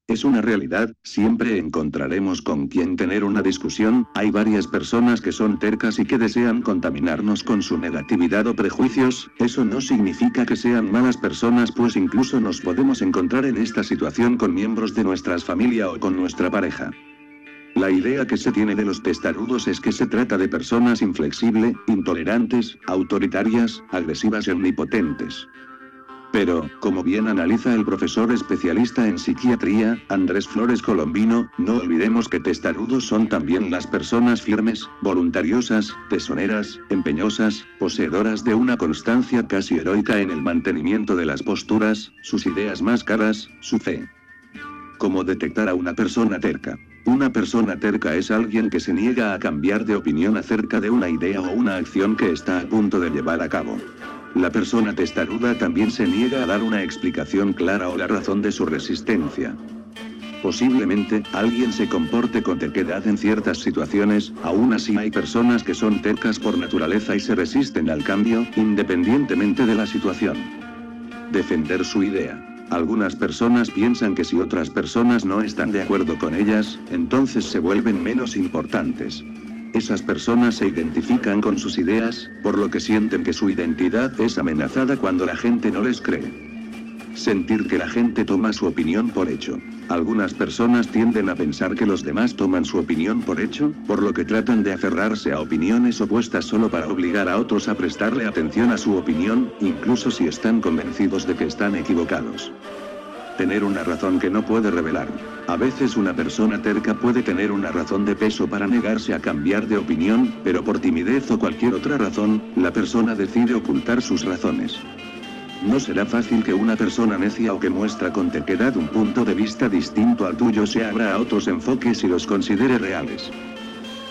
Es una realidad, siempre encontraremos con quien tener una discusión, hay varias personas que son tercas y que desean contaminarnos con su negatividad o prejuicios, eso no significa que sean malas personas, pues incluso nos podemos encontrar en esta situación con miembros de nuestra familia o con nuestra pareja. La idea que se tiene de los testarudos es que se trata de personas inflexibles, intolerantes, autoritarias, agresivas y omnipotentes. Pero, como bien analiza el profesor especialista en psiquiatría, Andrés Flores Colombino, no olvidemos que testarudos son también las personas firmes, voluntariosas, tesoneras, empeñosas, poseedoras de una constancia casi heroica en el mantenimiento de las posturas, sus ideas más caras, su fe. ¿Cómo detectar a una persona terca? Una persona terca es alguien que se niega a cambiar de opinión acerca de una idea o una acción que está a punto de llevar a cabo. La persona testaruda también se niega a dar una explicación clara o la razón de su resistencia. Posiblemente, alguien se comporte con terquedad en ciertas situaciones, aún así hay personas que son tercas por naturaleza y se resisten al cambio, independientemente de la situación. Defender su idea. Algunas personas piensan que si otras personas no están de acuerdo con ellas, entonces se vuelven menos importantes. Esas personas se identifican con sus ideas, por lo que sienten que su identidad es amenazada cuando la gente no les cree. Sentir que la gente toma su opinión por hecho. Algunas personas tienden a pensar que los demás toman su opinión por hecho, por lo que tratan de aferrarse a opiniones opuestas solo para obligar a otros a prestarle atención a su opinión, incluso si están convencidos de que están equivocados. Tener una razón que no puede revelar. A veces una persona terca puede tener una razón de peso para negarse a cambiar de opinión, pero por timidez o cualquier otra razón, la persona decide ocultar sus razones. No será fácil que una persona necia o que muestra con terquedad un punto de vista distinto al tuyo se abra a otros enfoques y los considere reales.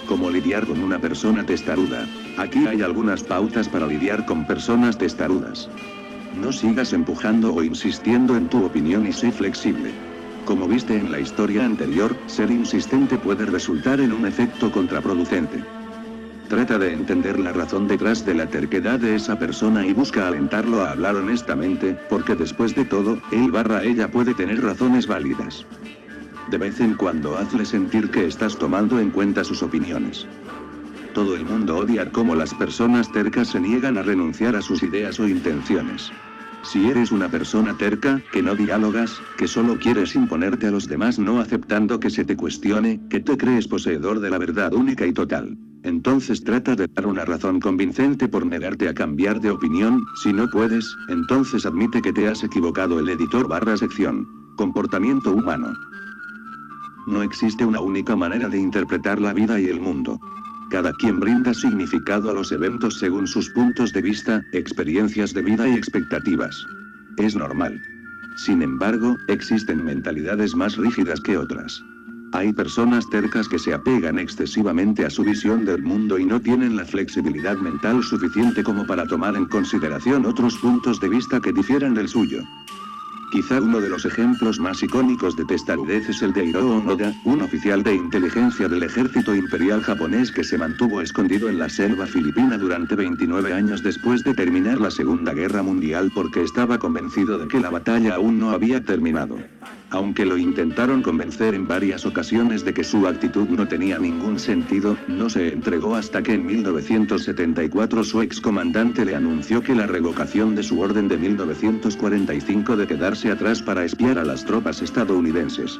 ¿Cómo lidiar con una persona testaruda? Aquí hay algunas pautas para lidiar con personas testarudas. No sigas empujando o insistiendo en tu opinión y sé flexible. Como viste en la historia anterior, ser insistente puede resultar en un efecto contraproducente. Trata de entender la razón detrás de la terquedad de esa persona y busca alentarlo a hablar honestamente, porque después de todo, ella puede tener razones válidas. De vez en cuando hazle sentir que estás tomando en cuenta sus opiniones. Todo el mundo odia cómo las personas tercas se niegan a renunciar a sus ideas o intenciones. Si eres una persona terca, que no dialogas, que solo quieres imponerte a los demás no aceptando que se te cuestione, que te crees poseedor de la verdad única y total, entonces trata de dar una razón convincente por negarte a cambiar de opinión. Si no puedes, entonces admite que te has equivocado. El editor /sección. Comportamiento humano. No existe una única manera de interpretar la vida y el mundo. Cada quien brinda significado a los eventos según sus puntos de vista, experiencias de vida y expectativas. Es normal. Sin embargo, existen mentalidades más rígidas que otras. Hay personas tercas que se apegan excesivamente a su visión del mundo y no tienen la flexibilidad mental suficiente como para tomar en consideración otros puntos de vista que difieran del suyo. Quizá uno de los ejemplos más icónicos de testarudez es el de Hiroo Onoda, un oficial de inteligencia del ejército imperial japonés que se mantuvo escondido en la selva filipina durante 29 años después de terminar la Segunda Guerra Mundial porque estaba convencido de que la batalla aún no había terminado. Aunque lo intentaron convencer en varias ocasiones de que su actitud no tenía ningún sentido, no se entregó hasta que en 1974 su excomandante le anunció que la revocación de su orden de 1945 de quedarse atrás para espiar a las tropas estadounidenses.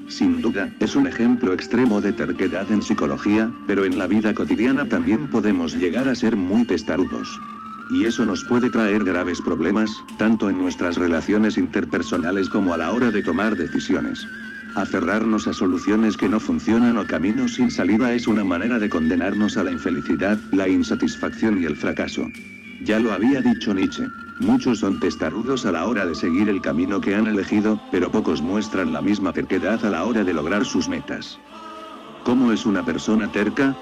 Sin duda, es un ejemplo extremo de terquedad en psicología, pero en la vida cotidiana también podemos llegar a ser muy testarudos. Y eso nos puede traer graves problemas, tanto en nuestras relaciones interpersonales como a la hora de tomar decisiones. Aferrarnos a soluciones que no funcionan o caminos sin salida es una manera de condenarnos a la infelicidad, la insatisfacción y el fracaso. Ya lo había dicho Nietzsche. Muchos son testarudos a la hora de seguir el camino que han elegido, pero pocos muestran la misma terquedad a la hora de lograr sus metas. ¿Cómo es una persona terca?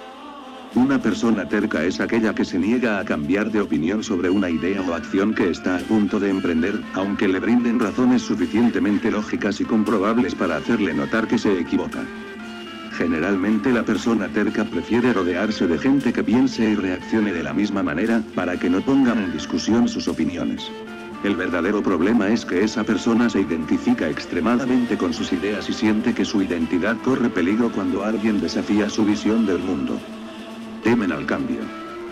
Una persona terca es aquella que se niega a cambiar de opinión sobre una idea o acción que está a punto de emprender, aunque le brinden razones suficientemente lógicas y comprobables para hacerle notar que se equivoca. Generalmente la persona terca prefiere rodearse de gente que piense y reaccione de la misma manera, para que no pongan en discusión sus opiniones. El verdadero problema es que esa persona se identifica extremadamente con sus ideas y siente que su identidad corre peligro cuando alguien desafía su visión del mundo. Temen al cambio.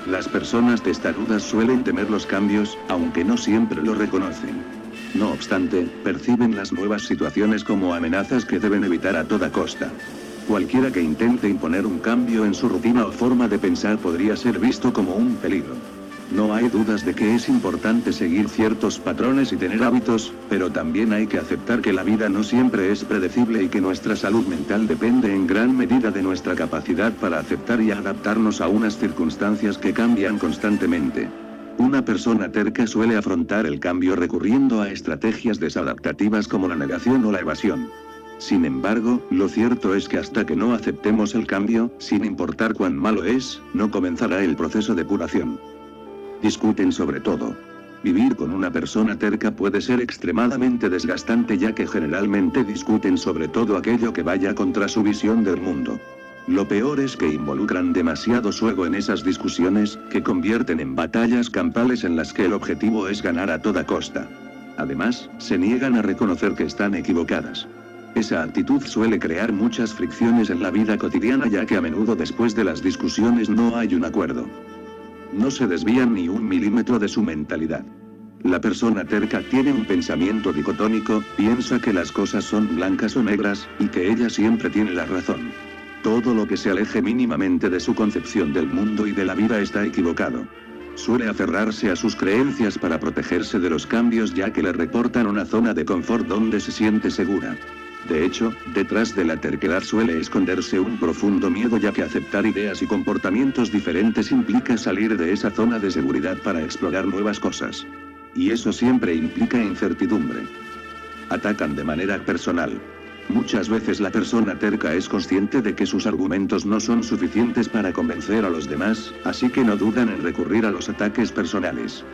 Las personas testarudas suelen temer los cambios, aunque no siempre lo reconocen. No obstante, perciben las nuevas situaciones como amenazas que deben evitar a toda costa. Cualquiera que intente imponer un cambio en su rutina o forma de pensar podría ser visto como un peligro. No hay dudas de que es importante seguir ciertos patrones y tener hábitos, pero también hay que aceptar que la vida no siempre es predecible y que nuestra salud mental depende en gran medida de nuestra capacidad para aceptar y adaptarnos a unas circunstancias que cambian constantemente. Una persona terca suele afrontar el cambio recurriendo a estrategias desadaptativas como la negación o la evasión. Sin embargo, lo cierto es que hasta que no aceptemos el cambio, sin importar cuán malo es, no comenzará el proceso de curación. Discuten sobre todo. Vivir con una persona terca puede ser extremadamente desgastante ya que generalmente discuten sobre todo aquello que vaya contra su visión del mundo. Lo peor es que involucran demasiado su ego en esas discusiones, que convierten en batallas campales en las que el objetivo es ganar a toda costa. Además, se niegan a reconocer que están equivocadas. Esa actitud suele crear muchas fricciones en la vida cotidiana ya que a menudo después de las discusiones no hay un acuerdo. No se desvían ni un milímetro de su mentalidad. La persona terca tiene un pensamiento dicotómico, piensa que las cosas son blancas o negras, y que ella siempre tiene la razón. Todo lo que se aleje mínimamente de su concepción del mundo y de la vida está equivocado. Suele aferrarse a sus creencias para protegerse de los cambios ya que le reportan una zona de confort donde se siente segura. De hecho, detrás de la terquedad suele esconderse un profundo miedo ya que aceptar ideas y comportamientos diferentes implica salir de esa zona de seguridad para explorar nuevas cosas. Y eso siempre implica incertidumbre. Atacan de manera personal. Muchas veces la persona terca es consciente de que sus argumentos no son suficientes para convencer a los demás, así que no dudan en recurrir a los ataques personales.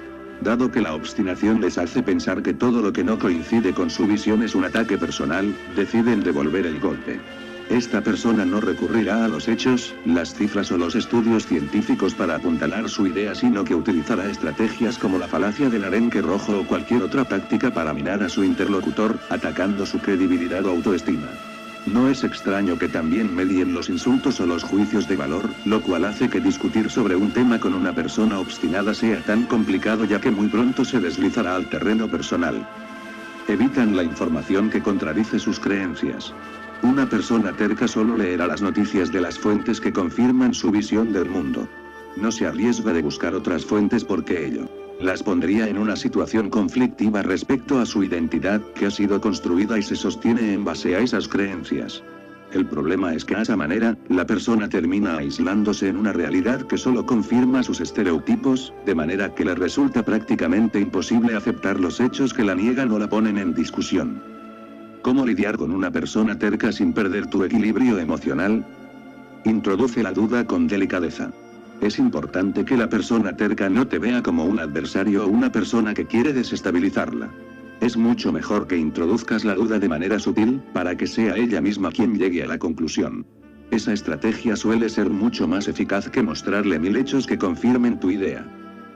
Dado que la obstinación les hace pensar que todo lo que no coincide con su visión es un ataque personal, deciden devolver el golpe. Esta persona no recurrirá a los hechos, las cifras o los estudios científicos para apuntalar su idea, sino que utilizará estrategias como la falacia del arenque rojo o cualquier otra táctica para minar a su interlocutor, atacando su credibilidad o autoestima. No es extraño que también medien los insultos o los juicios de valor, lo cual hace que discutir sobre un tema con una persona obstinada sea tan complicado ya que muy pronto se deslizará al terreno personal. Evitan la información que contradice sus creencias. Una persona terca solo leerá las noticias de las fuentes que confirman su visión del mundo. No se arriesga de buscar otras fuentes porque ello las pondría en una situación conflictiva respecto a su identidad, que ha sido construida y se sostiene en base a esas creencias. El problema es que de esa manera, la persona termina aislándose en una realidad que solo confirma sus estereotipos, de manera que le resulta prácticamente imposible aceptar los hechos que la niegan o la ponen en discusión. ¿Cómo lidiar con una persona terca sin perder tu equilibrio emocional? Introduce la duda con delicadeza. Es importante que la persona terca no te vea como un adversario o una persona que quiere desestabilizarla. Es mucho mejor que introduzcas la duda de manera sutil, para que sea ella misma quien llegue a la conclusión. Esa estrategia suele ser mucho más eficaz que mostrarle 1000 hechos que confirmen tu idea.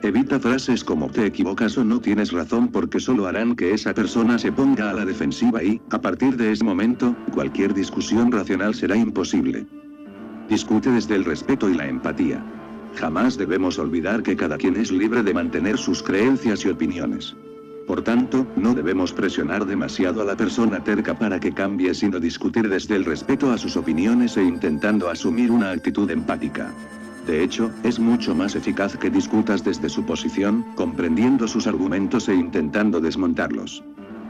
Evita frases como "te equivocas" o "no tienes razón" porque solo harán que esa persona se ponga a la defensiva y, a partir de ese momento, cualquier discusión racional será imposible. Discute desde el respeto y la empatía. Jamás debemos olvidar que cada quien es libre de mantener sus creencias y opiniones. Por tanto, no debemos presionar demasiado a la persona terca para que cambie, sino discutir desde el respeto a sus opiniones e intentando asumir una actitud empática. De hecho, es mucho más eficaz que discutas desde su posición, comprendiendo sus argumentos e intentando desmontarlos.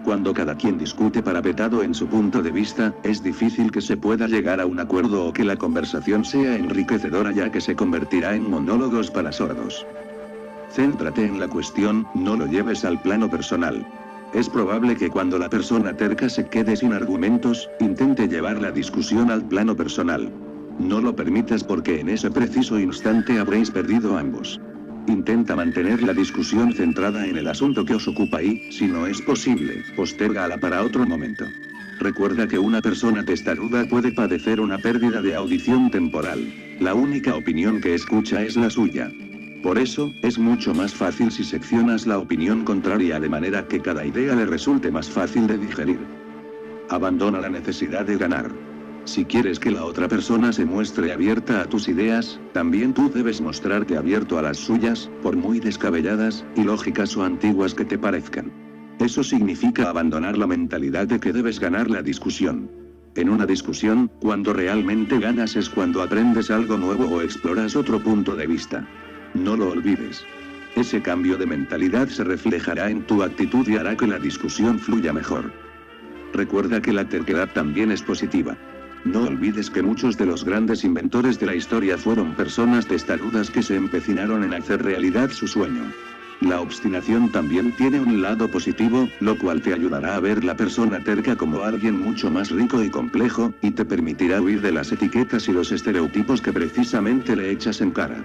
Cuando cada quien discute parapetado en su punto de vista, es difícil que se pueda llegar a un acuerdo o que la conversación sea enriquecedora ya que se convertirá en monólogos para sordos. Céntrate en la cuestión, no lo lleves al plano personal. Es probable que cuando la persona terca se quede sin argumentos, intente llevar la discusión al plano personal. No lo permitas porque en ese preciso instante habréis perdido ambos. Intenta mantener la discusión centrada en el asunto que os ocupa y, si no es posible, postérgala para otro momento. Recuerda que una persona testaruda puede padecer una pérdida de audición temporal. La única opinión que escucha es la suya. Por eso, es mucho más fácil si seccionas la opinión contraria de manera que cada idea le resulte más fácil de digerir. Abandona la necesidad de ganar. Si quieres que la otra persona se muestre abierta a tus ideas, también tú debes mostrarte abierto a las suyas, por muy descabelladas, ilógicas o antiguas que te parezcan. Eso significa abandonar la mentalidad de que debes ganar la discusión. En una discusión, cuando realmente ganas es cuando aprendes algo nuevo o exploras otro punto de vista. No lo olvides. Ese cambio de mentalidad se reflejará en tu actitud y hará que la discusión fluya mejor. Recuerda que la terquedad también es positiva. No olvides que muchos de los grandes inventores de la historia fueron personas testarudas que se empecinaron en hacer realidad su sueño. La obstinación también tiene un lado positivo, lo cual te ayudará a ver la persona terca como alguien mucho más rico y complejo, y te permitirá huir de las etiquetas y los estereotipos que precisamente le echas en cara.